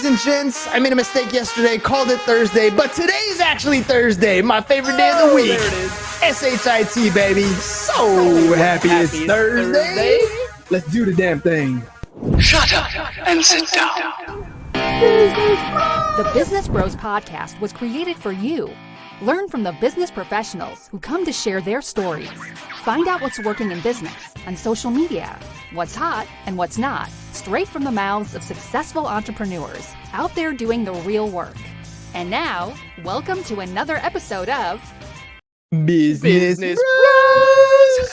and gents. I made a mistake yesterday, called it Thursday, but today's actually Thursday, my favorite day of the week. There it is. SHIT, baby. So happy it's Thursday. Let's do the damn thing. Shut up and sit down. The Business Bros Podcast was created for you. Learn from the business professionals who come to share their stories. Find out what's working in business and social media, what's hot and what's not, straight from the mouths of successful entrepreneurs out there doing the real work. And now, welcome to another episode of Business Bros.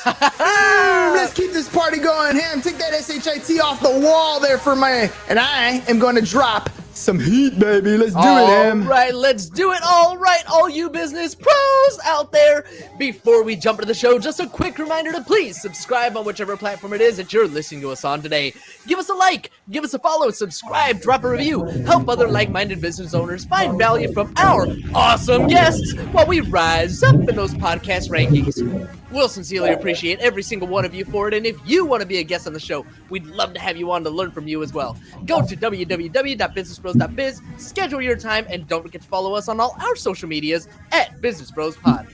Let's keep this party going. Ham, take that SHIT off the wall there for my, and I am going to drop some heat, baby. Let's do it, Ham. All right, let's do it. All right, all you business pros out there. Before we jump into the show, just a quick reminder to please subscribe on whichever platform it is that you're listening to us on today. Give us a like, give us a follow, subscribe, drop a review. Help other like-minded business owners find value from our awesome guests while we rise up in those podcast rankings. We'll sincerely appreciate every single one of you for it, and if you want to be a guest on the show, we'd love to have you on to learn from you as well. Go to www.businessbros.biz, schedule your time, and don't forget to follow us on all our social medias at Business Bros Pod.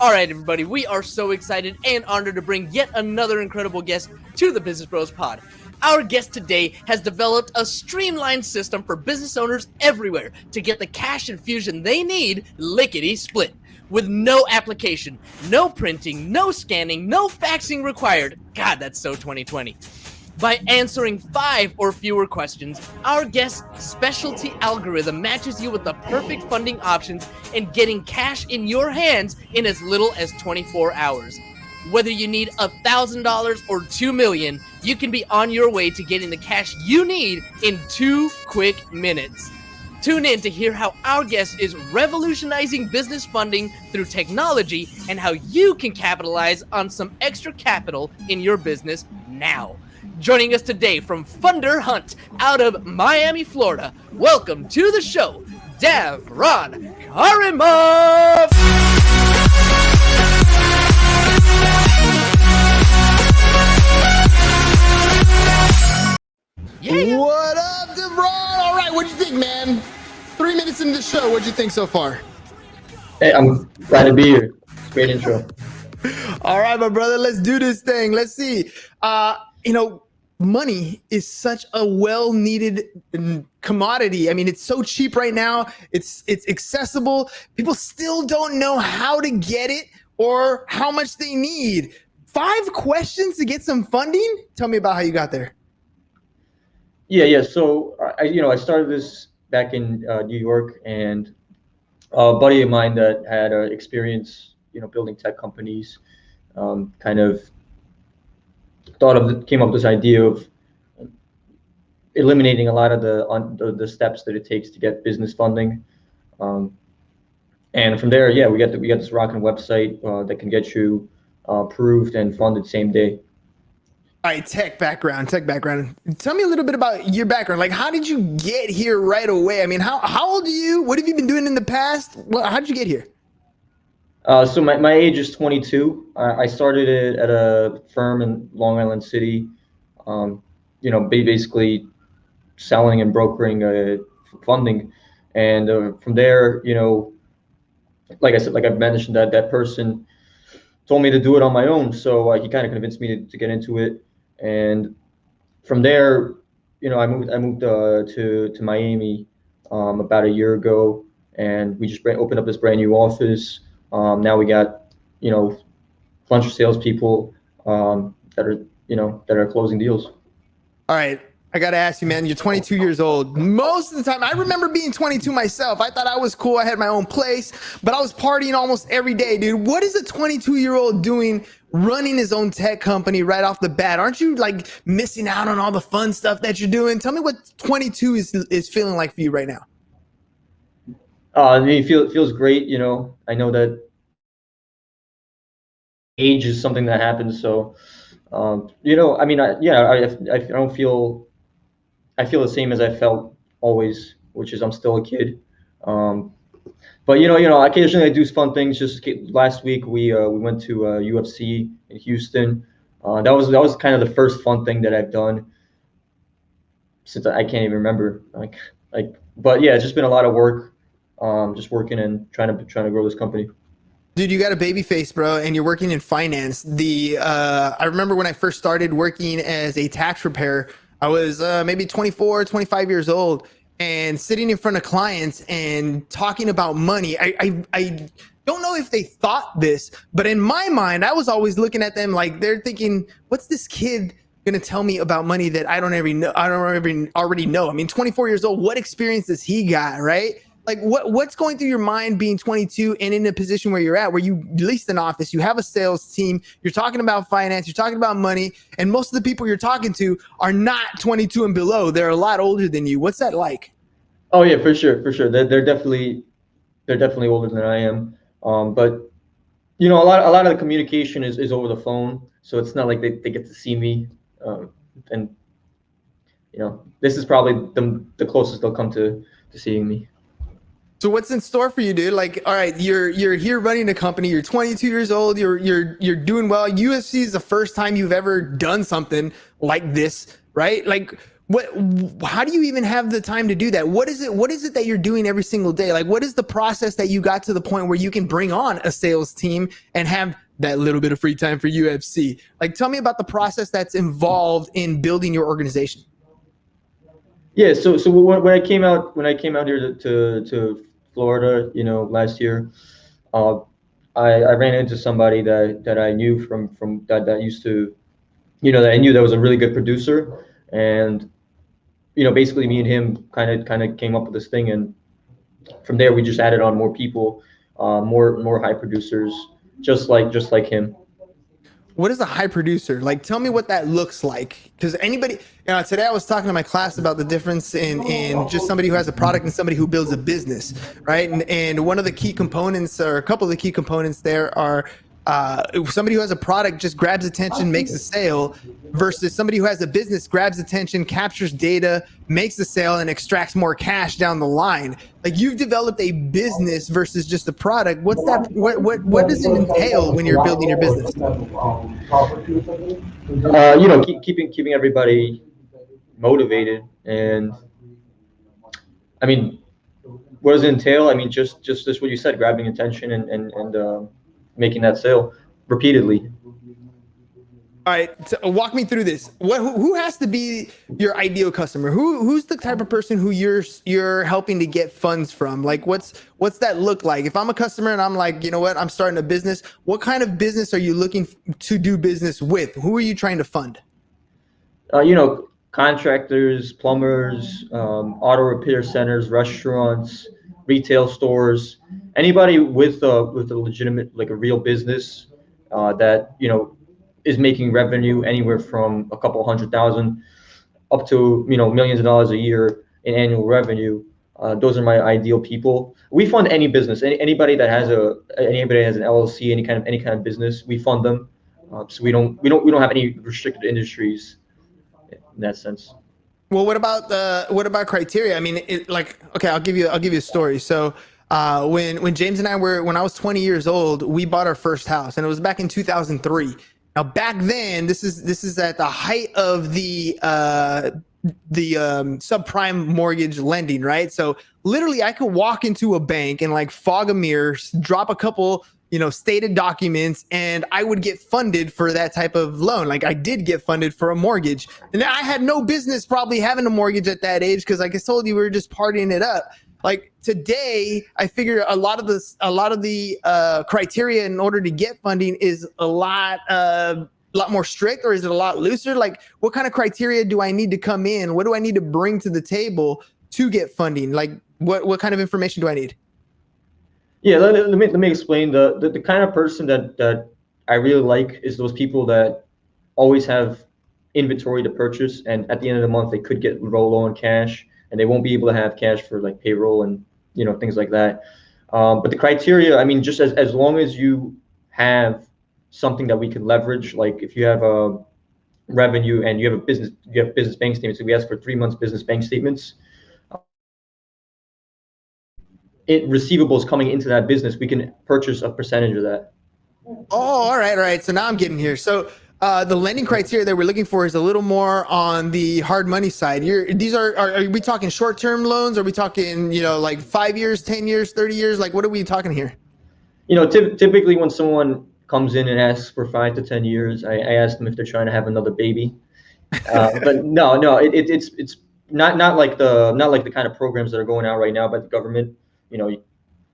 All right, everybody, we are so excited and honored to bring yet another incredible guest to the Business Bros Pod. Our guest today has developed a streamlined system for business owners everywhere to get the cash infusion they need lickety-split. With no application, no printing, no scanning, no faxing required. God, that's so 2020. By answering 5 or fewer questions, our guest's specialty algorithm matches you with the perfect funding options and getting cash in your hands in as little as 24 hours. Whether you need $1,000 or $2 million, you can be on your way to getting the cash you need in 2 quick minutes. Tune in to hear how our guest is revolutionizing business funding through technology and how you can capitalize on some extra capital in your business now. Joining us today from Funderhunt out of Miami, Florida, welcome to the show, Davron Karimov! Yeah. What up, Devron? All right, what'd you think, man? 3 minutes into the show, what'd you think so far? Hey, I'm glad to be here. Great intro. All right, my brother, let's do this thing. Let's see. Money is such a well-needed commodity. I mean, it's so cheap right now. It's accessible. People still don't know how to get it or how much they need. 5 questions to get some funding? Tell me about how you got there. Yeah. So I started this back in New York, and a buddy of mine that had experience, building tech companies, kind of came up with this idea of eliminating a lot of the steps that it takes to get business funding, and from there, we got this rocking website that can get you approved and funded same day. All right, tech background. Tell me a little bit about your background. Like, how did you get here right away? I mean, how old are you? What have you been doing in the past? How did you get here? So my age is 22. I started it at a firm in Long Island City, basically selling and brokering funding. And from there, like I said, like I've mentioned, that person told me to do it on my own. So he kind of convinced me to get into it. And from there, I moved to Miami about a year ago, and we just opened up this brand new office. Now we got a bunch of salespeople that are closing deals. All right, I gotta ask you, man. You're 22 years old. Most of the time, I remember being 22 myself. I thought I was cool. I had my own place, but I was partying almost every day, dude. What is a 22-year-old doing running his own tech company right off the bat? Aren't you like missing out on all the fun stuff that you're doing? Tell me what 22 is feeling like for you right now. It feels great. I know that age is something that happens. So, I don't feel. I feel the same as I felt always, which is I'm still a kid. But occasionally I do fun things. Just last week we went to UFC in Houston. That was kind of the first fun thing that I've done since I can't even remember. Like But yeah, it's just been a lot of work, just working and trying to grow this company. Dude, you got a baby face, bro, and you're working in finance. I remember when I first started working as a tax preparer, I was maybe 24, 25 years old, and sitting in front of clients and talking about money. I don't know if they thought this, but in my mind, I was always looking at them like they're thinking, what's this kid gonna tell me about money that I don't already know? I mean, 24 years old, what experience does he got, right? Like what's going through your mind being 22 and in a position where you're at, where you leased an office, you have a sales team, you're talking about finance, you're talking about money, and most of the people you're talking to are not 22 and below. They're a lot older than you. What's that like? Oh yeah, for sure, for sure. They're definitely older than I am. But you know, a lot of the communication is over the phone, so it's not like they get to see me. And you know, this is probably the closest they'll come to seeing me. So what's in store for you, dude? Like, all right, you're here running a company. You're 22 years old. You're doing well. UFC is the first time you've ever done something like this, right? Like, what? How do you even have the time to do that? What is it? What is it that you're doing every single day? Like, what is the process that you got to the point where you can bring on a sales team and have that little bit of free time for UFC? Like, tell me about the process that's involved in building your organization. Yeah, so when I came out here to Florida, you know, last year, uh, I ran into somebody that I knew from that used to, you know, that I knew that was a really good producer, and you know, basically me and him kind of came up with this thing, and from there we just added on more people, more high producers, just like him. What is a high producer? Like, tell me what that looks like. Because anybody, today I was talking to my class about the difference in just somebody who has a product and somebody who builds a business, right? And one of the key components, or a couple of the key components there, are somebody who has a product just grabs attention, makes a sale, versus somebody who has a business grabs attention, captures data, makes a sale, and extracts more cash down the line. Like, you've developed a business versus just a product. What's that? What does it entail when you're building your business? You know, keeping everybody motivated, and I mean, what does it entail? I mean, just what you said, grabbing attention and making that sale repeatedly. All right, so walk me through this. Who has to be your ideal customer? Who's the type of person who you're helping to get funds from? Like, what's that look like? If I'm a customer and I'm like, you know what, I'm starting a business, what kind of business are you looking to do business with? Who are you trying to fund? You know, contractors, plumbers, auto repair centers, restaurants, retail stores, anybody with a legitimate, like a real business, that, you know, is making revenue anywhere from a couple 100,000 up to, you know, millions of dollars a year in annual revenue. Those are my ideal people. We fund any business, anybody that has an LLC, any kind of business, we fund them. So we don't have any restricted industries in that sense. Well, what about criteria? I mean, okay, I'll give you a story. So when James and when I was 20 years old, we bought our first house, and it was back in 2003. Now, back then, this is at the height of the subprime mortgage lending, right? So literally, I could walk into a bank and like fog a mirror, drop a couple, stated documents, and I would get funded for that type of loan. Like, I did get funded for a mortgage, and I had no business probably having a mortgage at that age, because like I told you, we were just partying it up. Like, today, I figure a lot of the criteria in order to get funding is a lot more strict, or is it a lot looser? Like, what kind of criteria do I need to come in? What do I need to bring to the table to get funding? Like, what kind of information do I need? Yeah, let me explain. The kind of person that I really like is those people that always have inventory to purchase, and at the end of the month they could get low on cash, and they won't be able to have cash for like payroll and things like that. But the criteria, I mean, just as long as you have something that we can leverage, like if you have a revenue and you have business bank statements. So we ask for 3 months business bank statements. Receivables coming into that business, we can purchase a percentage of that. Oh, all right. So now I'm getting here. So the lending criteria that we're looking for is a little more on the hard money side. These are we talking short-term loans? Are we talking, like 5 years, 10 years, 30 years? Like, what are we talking here? Typically when someone comes in and asks for 5 to 10 years, I ask them if they're trying to have another baby. But no, it's not like the kind of programs that are going out right now by the government. The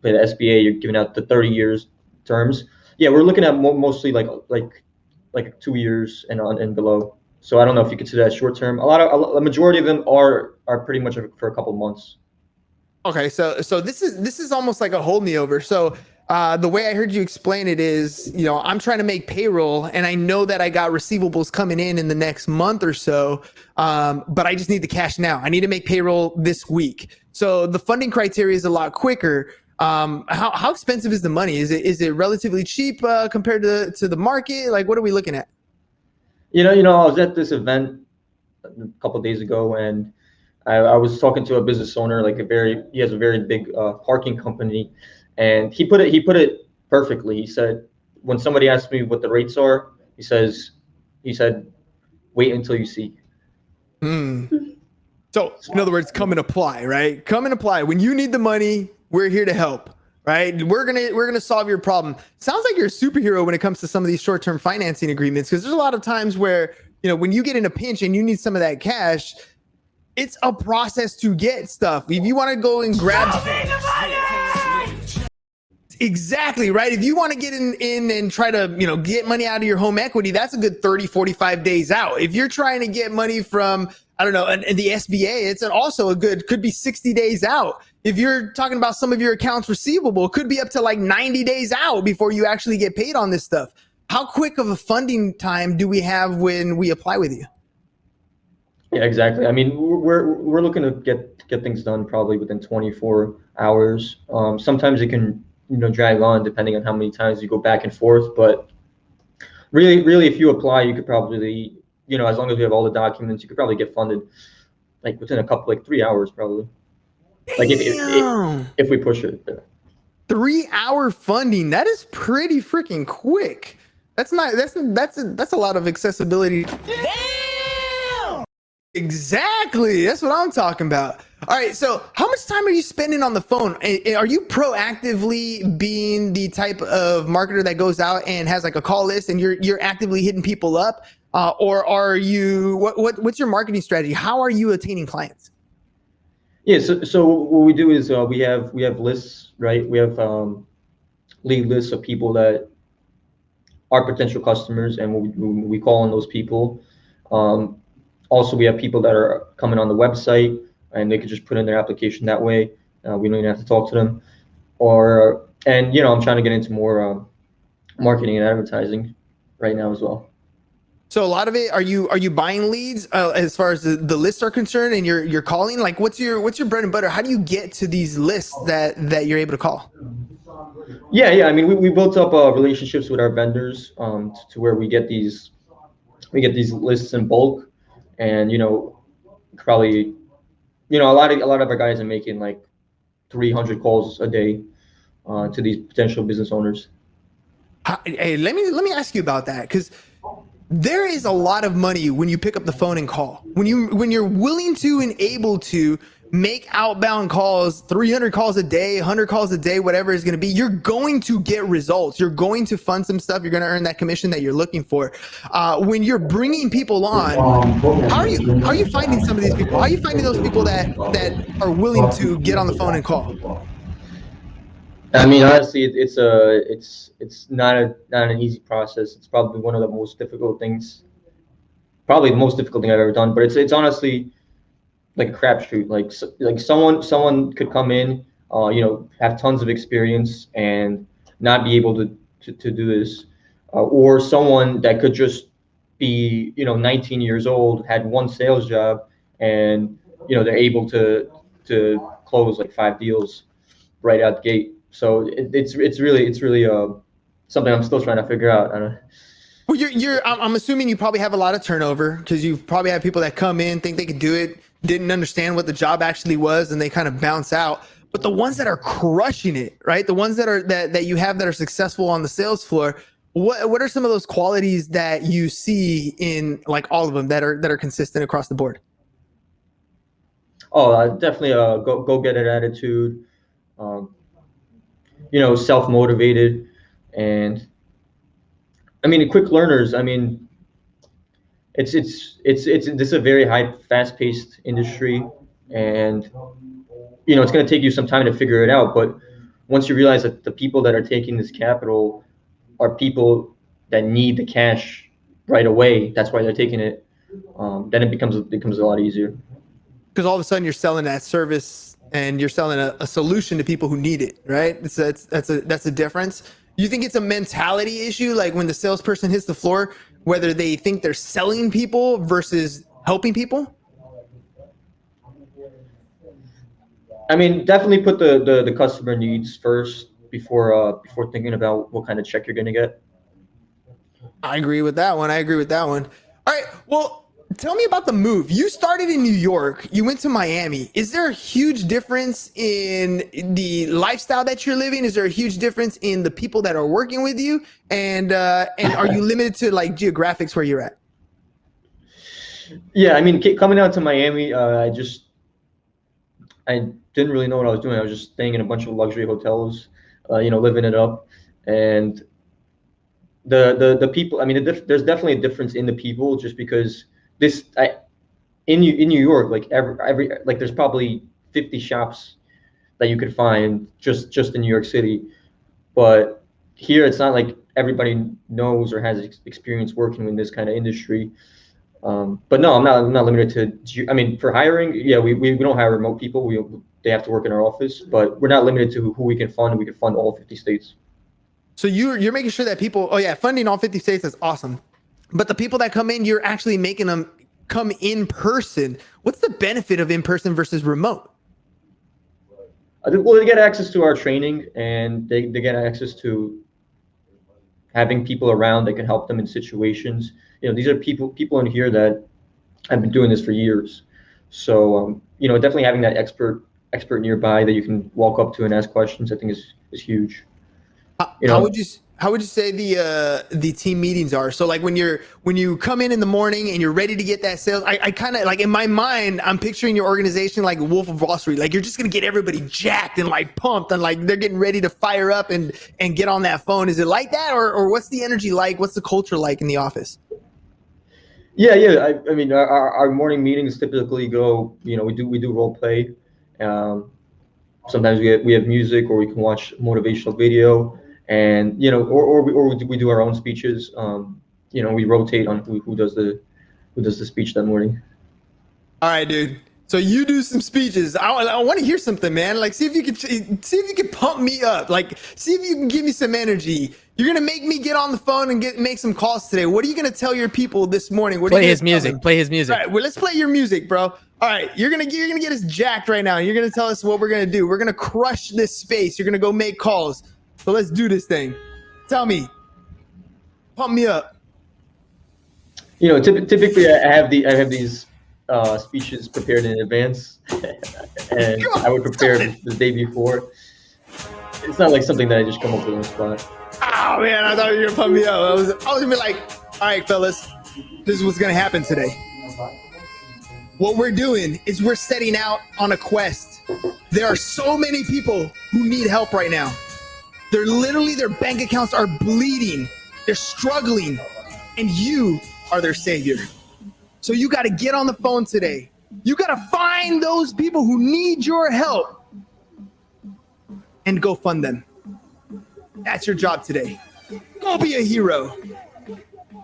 SBA, you're giving out the 30 years terms. Yeah, we're looking at mostly like 2 years and below. So I don't know if you consider that short term. A majority of them are pretty much for a couple months. Okay, so this is almost like a hold me over. So the way I heard you explain it is, I'm trying to make payroll, and I know that I got receivables coming in the next month or so, but I just need the cash now. I need to make payroll this week. So the funding criteria is a lot quicker. How expensive is the money? Is it relatively cheap compared to the market? Like, what are we looking at? I was at this event a couple of days ago, and I was talking to a business owner, he has a very big parking company, and he put it perfectly. He said, when somebody asked me what the rates are, he said, wait until you see. So in other words, come and apply, right? Come and apply. When you need the money, we're here to help, right? We're gonna solve your problem. Sounds like you're a superhero when it comes to some of these short-term financing agreements, because there's a lot of times where, when you get in a pinch and you need some of that cash, it's a process to get stuff. If you want to go and grab exactly right. If you want to get in and try to, get money out of your home equity, that's a good 30, 45 days out. If you're trying to get money from, I don't know, and the SBA, it's also could be 60 days out. If you're talking about some of your accounts receivable, it could be up to like 90 days out before you actually get paid on this stuff. How quick of a funding time do we have when we apply with you? Yeah, exactly. I mean, we're looking to get things done probably within 24 hours. Sometimes it can, drag on depending on how many times you go back and forth. But really, if you apply, you could probably, as long as we have all the documents, you could probably get funded like within 3 hours probably. Like if we push it. 3 hour funding, that is pretty freaking quick. That's a lot of accessibility. Damn! Exactly. That's what I'm talking about. All right. So how much time are you spending on the phone? Are you proactively being the type of marketer that goes out and has like a call list and you're actively hitting people up? Or are you, what's your marketing strategy? How are you attaining clients? Yeah. So what we do is we have lists, right? We have lead lists of people that are potential customers, and we call on those people. Also, we have people that are coming on the website, and they could just put in their application that way. We don't even have to talk to them. I'm trying to get into more marketing and advertising right now as well. So a lot of it, are you buying leads as far as the lists are concerned, and you're calling? Like, what's your bread and butter? How do you get to these lists that you're able to call? Yeah. I mean, we built up relationships with our vendors to where we get these lists in bulk, and probably a lot of our guys are making like 300 calls a day to these potential business owners. Hey, let me ask you about that, because there is a lot of money when you pick up the phone and call. When you're willing to and able to make outbound calls, 300 calls a day, 100 calls a day, whatever it's going to be, you're going to get results. You're going to fund some stuff. You're going to earn that commission that you're looking for. When you're bringing people on, how are you finding some of these people? How are you finding those people that are willing to get on the phone and call? I mean, honestly, it's not an easy process. It's probably one of the most difficult things, probably the most difficult thing I've ever done. But it's honestly like a crapshoot. Like someone could come in, have tons of experience and not be able to do this, or someone that could just be 19 years old, had one sales job, and they're able to close like 5 deals right out the gate. So it's really something I'm still trying to figure out. Well, I'm assuming you probably have a lot of turnover, because you probably have people that come in, think they could do it, didn't understand what the job actually was, and they kind of bounce out. But the ones that are crushing it, right? The ones that you have that are successful on the sales floor, What are some of those qualities that you see in like all of them that are consistent across the board? Oh, definitely a go get it attitude. Um, self motivated, and I mean quick learners. I mean, it's this is a very high fast paced industry, and it's going to take you some time to figure it out. But once you realize that the people that are taking this capital are people that need the cash right away, that's why they're taking it. Then it becomes a lot easier. Because all of a sudden you're selling that service and you're selling a solution to people who need it, right? That's a difference. You think it's a mentality issue, like when the salesperson hits the floor, whether they think they're selling people versus helping people? I mean, definitely put the customer needs first before thinking about what kind of check you're going to get. I agree with that one. All right. Well, tell me about the move. You started in New York. You went to Miami. Is there a huge difference in the lifestyle that you're living? Is there a huge difference in the people that are working with you? And are you limited to like geographics where you're at? Yeah, I mean, coming out to Miami, I didn't really know what I was doing. I was just staying in a bunch of luxury hotels, living it up. And the people, I mean, there's definitely a difference in the people, just because in New York, like every like there's probably 50 shops that you could find just in New York City. But here it's not like everybody knows or has experience working in this kind of industry. But no, I'm not limited to. I mean, for hiring, yeah, we don't hire remote people. They have to work in our office, but we're not limited to who we can fund. We can fund all 50 states. So you're making sure that people. Oh yeah, funding all 50 states is awesome. But the people that come in, you're actually making them come in person. What's the benefit of in person versus remote? Well, they get access to our training, and they get access to having people around that can help them in situations. These are people in here that have been doing this for years. So, definitely having that expert nearby that you can walk up to and ask questions, I think is huge. How would you say the team meetings are? So like when you come in the morning and you're ready to get that sales, I kind of like in my mind, I'm picturing your organization like Wolf of Wall Street. Like you're just going to get everybody jacked and like pumped and like they're getting ready to fire up and get on that phone. Is it like that or what's the energy like? What's the culture like in the office? Yeah. I mean, our morning meetings typically go, we do role play. Sometimes we have music, or we can watch motivational video, and or we do our own speeches. We rotate on who does the speech that morning. All right, dude. So you do some speeches. I want to hear something, man. Like, see if you can pump me up. Like, see if you can give me some energy. You're gonna make me get on the phone and make some calls today. What are you gonna tell your people this morning? Play his music. Play his music. All right, well, let's play your music, bro. All right, you're gonna get us jacked right now. You're gonna tell us what we're gonna do. We're gonna crush this space. You're gonna go make calls. So let's do this thing. Tell me, pump me up. Typically I have these speeches prepared in advance, and I would prepare the day before. It's not like something that I just come up with on the spot. Oh man, I thought you were gonna pump me up. I was gonna be like, all right, fellas, this is what's gonna happen today. What we're doing is we're setting out on a quest. There are so many people who need help right now. They're literally, their bank accounts are bleeding. They're struggling, and you are their savior. So you got to get on the phone today. You got to find those people who need your help and go fund them. That's your job today. Go be a hero.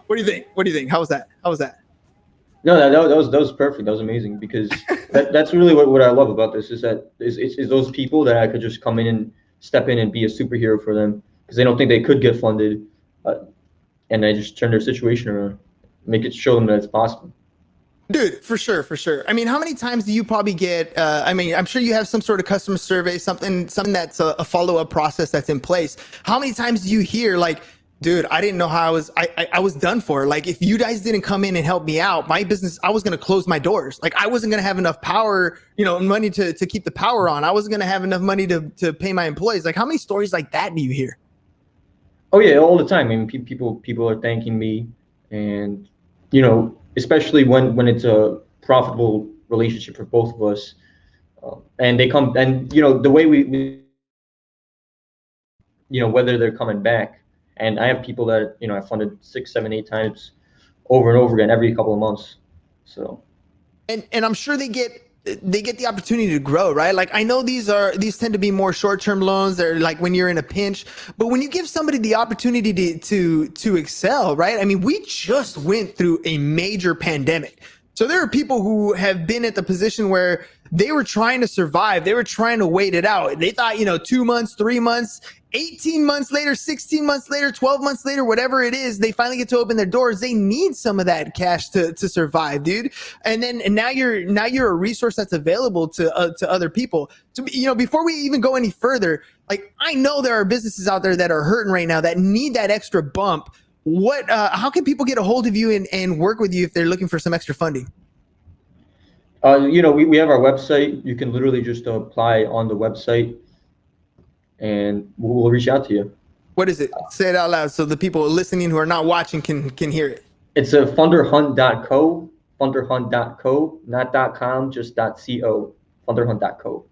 What do you think? How was that? No, that was perfect. That was amazing, because that's really what I love about this is that is those people that I could just come in and step in and be a superhero for them, because they don't think they could get funded, and I just turn their situation around, show them that it's possible. Dude, for sure. I mean, how many times do you probably get, I'm sure you have some sort of customer survey, something that's a follow-up process that's in place. How many times do you hear like, dude, I didn't know how I was done for. Like, if you guys didn't come in and help me out, my business, I was going to close my doors. Like, I wasn't going to have enough power, money to keep the power on. I wasn't going to have enough money to pay my employees. Like, how many stories like that do you hear? Oh yeah, all the time. I mean, people are thanking me, and especially when it's a profitable relationship for both of us, and they come and the way we whether they're coming back, and I have people that I funded 6, 7, 8 times over and over again every couple of months, so. And I'm sure they get the opportunity to grow, right? Like I know these tend to be more short-term loans. They're like when you're in a pinch, but when you give somebody the opportunity to excel, right? I mean, we just went through a major pandemic. So there are people who have been at the position where they were trying to survive. They were trying to wait it out. They thought, 2 months, 3 months, 18 months later, 16 months later, 12 months later, whatever it is, they finally get to open their doors. They need some of that cash to survive, dude. And now you're a resource that's available to other people. So, before we even go any further, like I know there are businesses out there that are hurting right now that need that extra bump. How can people get a hold of you and work with you if they're looking for some extra funding? We have our website. You can literally just apply on the website, and we'll reach out to you. What is it? Say it out loud so the people listening who are not watching can hear it. It's a funderhunt.co, funderhunt.co, not .com, just .co, funderhunt.co. All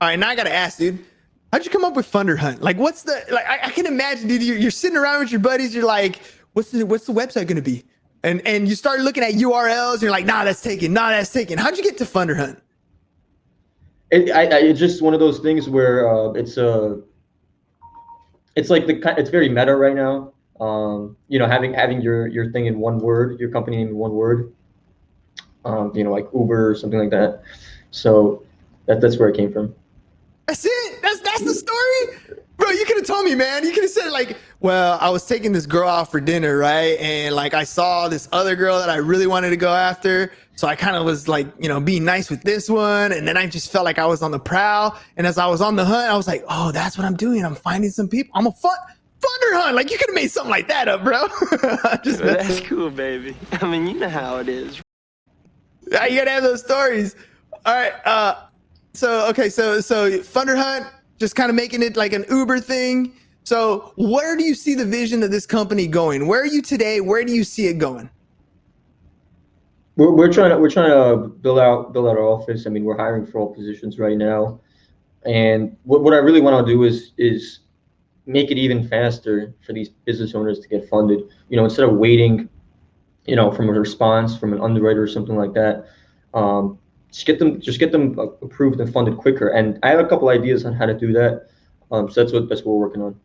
right, now I gotta ask, dude. How'd you come up with Funderhunt? Like, what's the like? I can imagine, dude. You're sitting around with your buddies. You're like, what's the website gonna be? And you start looking at URLs. And you're like, nah, that's taken. Nah, that's taken. How'd you get to Funderhunt? It's just one of those things where it's like it's very meta right now. Having your thing in one word, your company name in one word. Like Uber or something like that. So that's where it came from. That's it. That's the story, bro. You could have told me, man. You could have said like, well, I was taking this girl out for dinner, right? And like I saw this other girl that I really wanted to go after. So I kind of was like, being nice with this one. And then I just felt like I was on the prowl. And as I was on the hunt, I was like, oh, that's what I'm doing. I'm finding some people. I'm a Funder Hunt. Like you could have made something like that up, bro. That's cool, baby. I mean, you know how it is. Yeah, you gotta have those stories. All right. So Funderhunt, just kind of making it like an Uber thing. So where do you see the vision of this company going? Where are you today? Where do you see it going? We're trying to build out our office. I mean, we're hiring for all positions right now, and what I really want to do is make it even faster for these business owners to get funded. Instead of waiting, from a response from an underwriter or something like that. Just get them approved and funded quicker. And I have a couple ideas on how to do that. So that's what we're working on.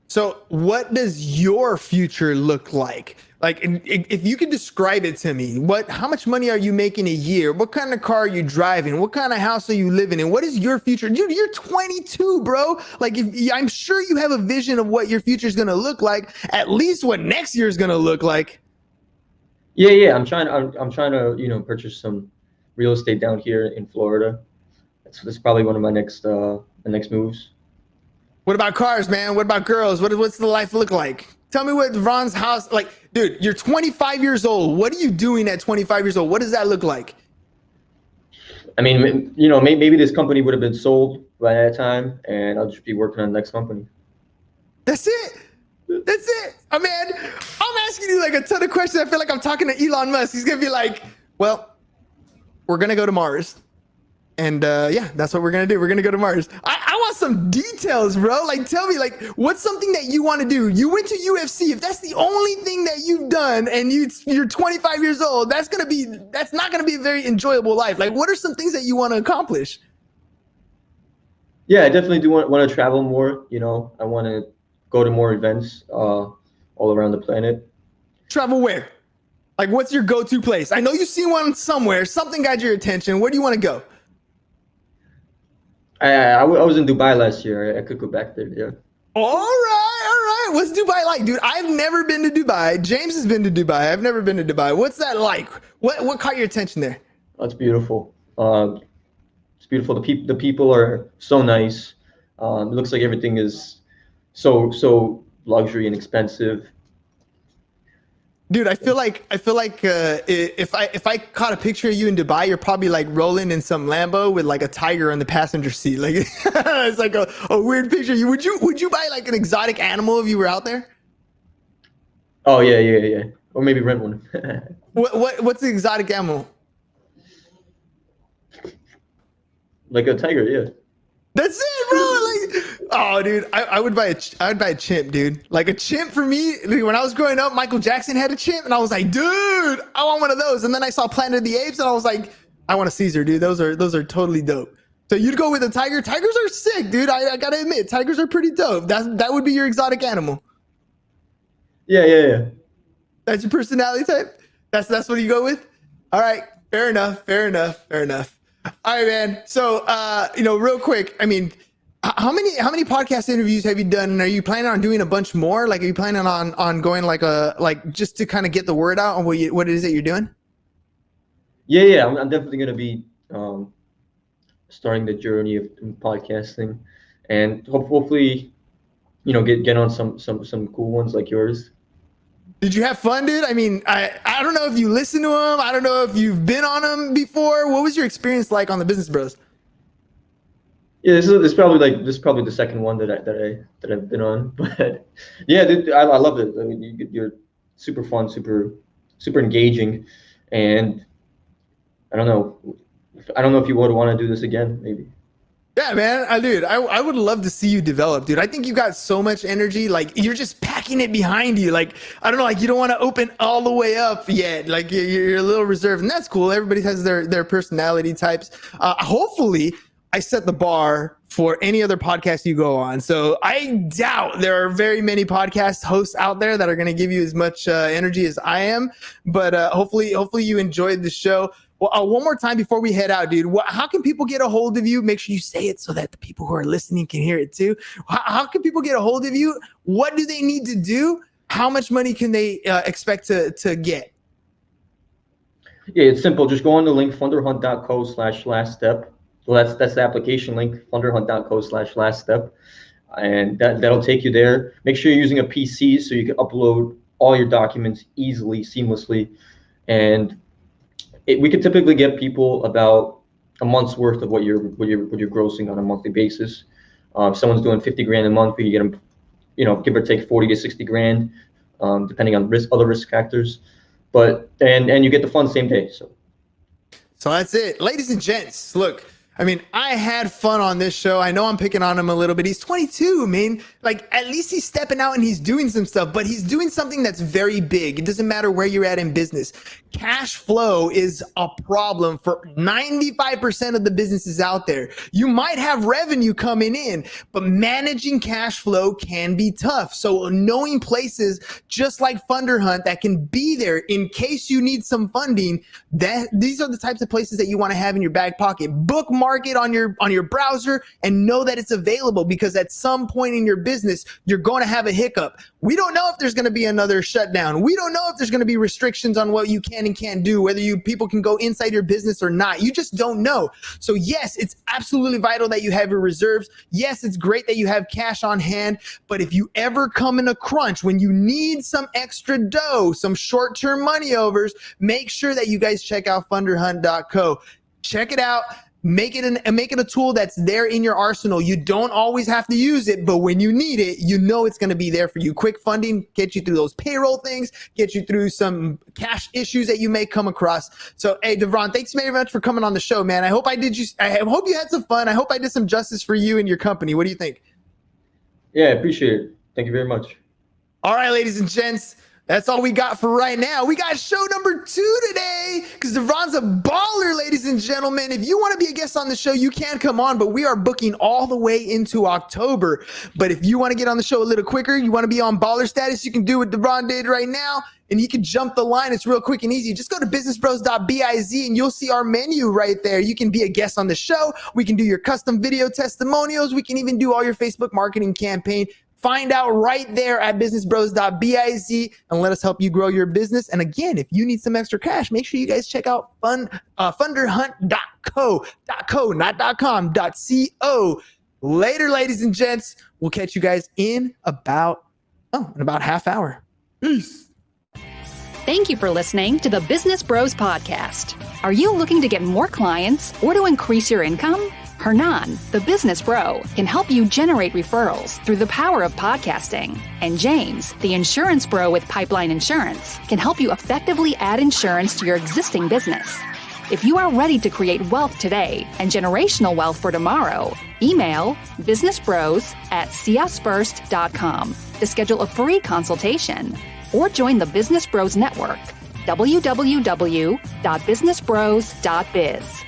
So what does your future look like? Like, if you could describe it to me, how much money are you making a year? What kind of car are you driving? What kind of house are you living in? What is your future? You're 22, bro. Like, I'm sure you have a vision of what your future is going to look like, at least what next year is going to look like. Yeah. I'm trying to, purchase some real estate down here in Florida. That's probably one of my next moves. What about cars, man? What about girls? What's the life look like? Tell me what Ron's house, like, dude, you're 25 years old. What are you doing at 25 years old? What does that look like? I mean, maybe this company would have been sold by that time, and I'll just be working on the next company. That's it. That's it. I mean, I'm asking you like a ton of questions. I feel like I'm talking to Elon Musk. He's going to be like, well, we're going to go to Mars. And yeah, that's what we're going to do. We're going to go to Mars. I want some details, bro. Like, tell me, like, what's something that you want to do? You went to UFC. If that's the only thing that you've done and you're 25 years old, that's not going to be a very enjoyable life. Like, what are some things that you want to accomplish? Yeah, I definitely do want to travel more. I want to go to more events all around the planet. Travel where? Like, what's your go-to place? I know you've seen one somewhere. Something got your attention. Where do you want to go? I was in Dubai last year. I could go back there. Yeah. All right. What's Dubai like, dude? I've never been to Dubai. James has been to Dubai. I've never been to Dubai. What's that like? What caught your attention there? It's beautiful. It's beautiful. The people are so nice. It looks like everything is so luxury and expensive. Dude, I feel like if I caught a picture of you in Dubai, you're probably like rolling in some Lambo with like a tiger on the passenger seat. Like it's like a weird picture. Would you buy like an exotic animal if you were out there? Oh yeah. Or maybe rent one. What's the exotic animal? Like a tiger, yeah. That's it, bro. Like, oh, dude, I would buy a chimp, dude. Like a chimp for me. When I was growing up, Michael Jackson had a chimp, and I was like, dude, I want one of those. And then I saw Planet of the Apes, and I was like, I want a Caesar, dude. Those are totally dope. So you'd go with a tiger. Tigers are sick, dude. I gotta admit, tigers are pretty dope. That would be your exotic animal. Yeah. That's your personality type. That's what you go with. All right, fair enough. All right, man. So, real quick, I mean, how many podcast interviews have you done? And are you planning on doing a bunch more? Like, are you planning on going like just to kind of get the word out on what it is that you're doing? Yeah. I'm definitely gonna be starting the journey of podcasting, and hopefully, get on some cool ones like yours. Did you have fun, dude? I mean, I don't know if you listen to them. I don't know if you've been on them before. What was your experience like on the Business Bros? Yeah, this is probably the second one that I've been on, but yeah, dude, I loved it. I mean, you're super fun, super engaging, and I don't know if you would want to do this again, maybe. Yeah, man, dude, I would love to see you develop, dude. I think you got so much energy. Like, you're just packing it behind you. Like, I don't know, like you don't want to open all the way up yet. Like you're a little reserved, and that's cool. Everybody has their personality types. Hopefully, I set the bar for any other podcast you go on. So I doubt there are very many podcast hosts out there that are going to give you as much energy as I am. But hopefully you enjoyed the show. Well, one more time before we head out, dude, how can people get a hold of you? Make sure you say it so that the people who are listening can hear it too. How can people get a hold of you? What do they need to do? How much money can they expect to get? Yeah, it's simple. Just go on the link, funderhunt.co/last step. Well, that's the application link, funderhunt.co/last step. And that'll take you there. Make sure you're using a PC so you can upload all your documents easily, seamlessly. And we could typically get people about a month's worth of what you're grossing on a monthly basis. If someone's doing 50 grand a month, you get them, give or take 40 to 60 grand, depending on other risk factors. But and you get the fund same day. So that's it, ladies and gents. Look, I mean, I had fun on this show. I know I'm picking on him a little bit. He's 22, man. Like, at least he's stepping out and he's doing some stuff, but he's doing something that's very big. It doesn't matter where you're at in business. Cash flow is a problem for 95% of the businesses out there. You might have revenue coming in, but managing cash flow can be tough. So knowing places just like Funderhunt that can be there in case you need some funding, these are the types of places that you want to have in your back pocket. Bookmark it on your browser and know that it's available, because at some point in your business, you're going to have a hiccup. We don't know if there's going to be another shutdown. We don't know if there's going to be restrictions on what you can and can't do, whether people can go inside your business or not. You just don't know. So yes, it's absolutely vital that you have your reserves. Yes, it's great that you have cash on hand, but if you ever come in a crunch when you need some extra dough, some short-term money overs, make sure that you guys check out funderhunt.co. Check it out. Make it a tool that's there in your arsenal. You don't always have to use it, but when you need it, you know it's going to be there for you. Quick funding, get you through those payroll things, get you through some cash issues that you may come across. So, hey, Devron, thanks very much for coming on the show, man. I hope you had some fun. I hope I did some justice for you and your company. What do you think? Yeah, I appreciate it. Thank you very much. All right, ladies and gents. That's all we got for right now. We got show number 2 today because Devron's a baller, ladies and gentlemen. If you want to be a guest on the show, you can come on, but we are booking all the way into October. But if you want to get on the show a little quicker, you want to be on baller status, you can do what Devron did right now, and you can jump the line. It's real quick and easy. Just go to businessbros.biz and you'll see our menu right there. You can be a guest on the show. We can do your custom video testimonials. We can even do all your Facebook marketing campaign. Find out right there at businessbros.biz and let us help you grow your business. And again, if you need some extra cash, make sure you guys check out funderhunt.co, not .com, .co. Later, ladies and gents. We'll catch you guys in about half hour. Peace. Thank you for listening to the Business Bros Podcast. Are you looking to get more clients or to increase your income? Hernan, the business bro, can help you generate referrals through the power of podcasting. And James, the insurance bro with Pipeline Insurance, can help you effectively add insurance to your existing business. If you are ready to create wealth today and generational wealth for tomorrow, email businessbros@csfirst.com to schedule a free consultation or join the Business Bros Network, www.businessbros.biz.